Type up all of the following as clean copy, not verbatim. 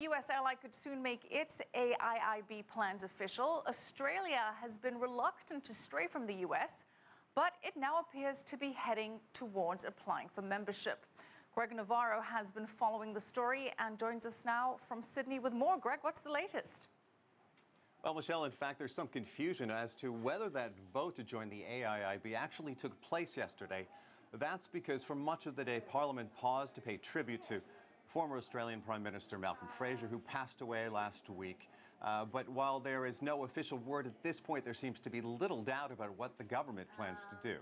US ally could soon make its AIIB plans official. Australia has been reluctant to stray from the US, but it now appears to be heading towards applying for membership. Greg Navarro has been following the story and joins us now from Sydney with more. Greg, what's the latest? Well, Michelle, in fact, there's some confusion as to whether that vote to join the AIIB actually took place yesterday. That's because for much of the day, Parliament paused to pay tribute to former Australian Prime Minister Malcolm Fraser, who passed away last week. But while there is no official word at this point, there seems to be little doubt about what the government plans to do.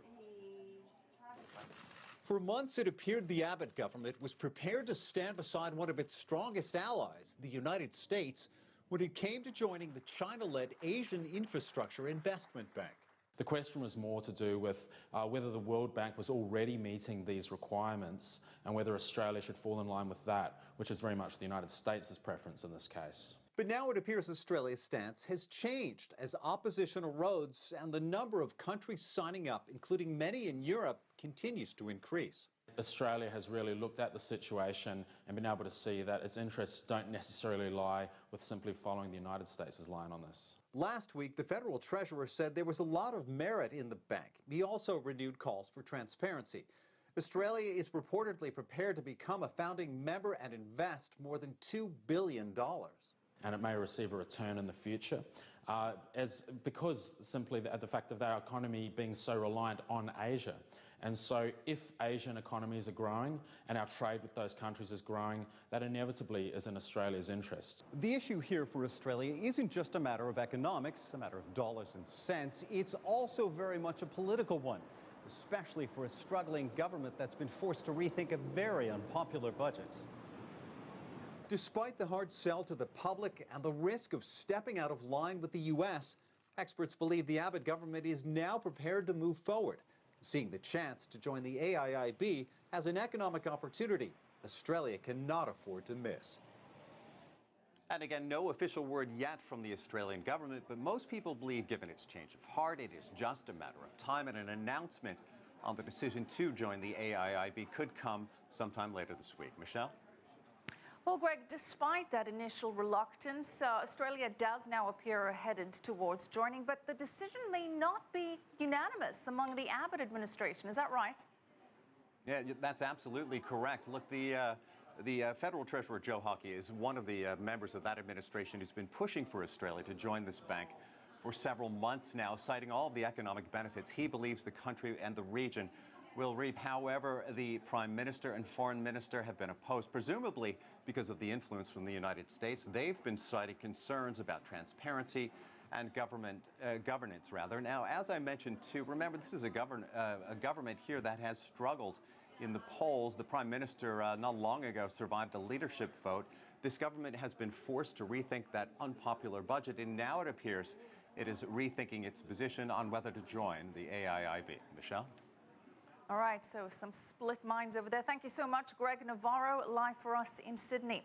For months, it appeared the Abbott government was prepared to stand beside one of its strongest allies, the United States, when it came to joining the China-led Asian Infrastructure Investment Bank. The question was more to do with whether the World Bank was already meeting these requirements and whether Australia should fall in line with that, which is very much the United States' preference in this case. But now it appears Australia's stance has changed as opposition erodes and the number of countries signing up, including many in Europe, continues to increase. Australia has really looked at the situation and been able to see that its interests don't necessarily lie with simply following the United States' line on this. Last week, the federal treasurer said there was a lot of merit in the bank. He also renewed calls for transparency. Australia is reportedly prepared to become a founding member and invest more than $2 billion. And it may receive a return in the future, because simply the fact of our economy being so reliant on Asia. And so if Asian economies are growing and our trade with those countries is growing, that inevitably is in Australia's interest. The issue here for Australia isn't just a matter of economics, a matter of dollars and cents. It's also very much a political one, especially for a struggling government that's been forced to rethink a very unpopular budget. Despite the hard sell to the public and the risk of stepping out of line with the U.S., experts believe the Abbott government is now prepared to move forward, seeing the chance to join the AIIB as an economic opportunity Australia cannot afford to miss. And again, no official word yet from the Australian government, but most people believe, given its change of heart, it is just a matter of time, and an announcement on the decision to join the AIIB could come sometime later this week. Michelle? Well, Greg, despite that initial reluctance, Australia does now appear headed towards joining, but the decision may not be unanimous among the Abbott administration. Is that right? Yeah, that's absolutely correct. Look, the federal treasurer, Joe Hockey, is one of the members of that administration who's been pushing for Australia to join this bank for several months now, citing all of the economic benefits he believes the country and the region will reap. However, the Prime Minister and Foreign Minister have been opposed, presumably because of the influence from the United States. They've been citing concerns about transparency and governance, rather. Now, as I mentioned, too, remember, this is a government here that has struggled in the polls. The Prime Minister not long ago survived a leadership vote. This government has been forced to rethink that unpopular budget, and now it appears it is rethinking its position on whether to join the AIIB. Michelle? All right, so some split minds over there. Thank you so much, Greg Navarro, live for us in Sydney.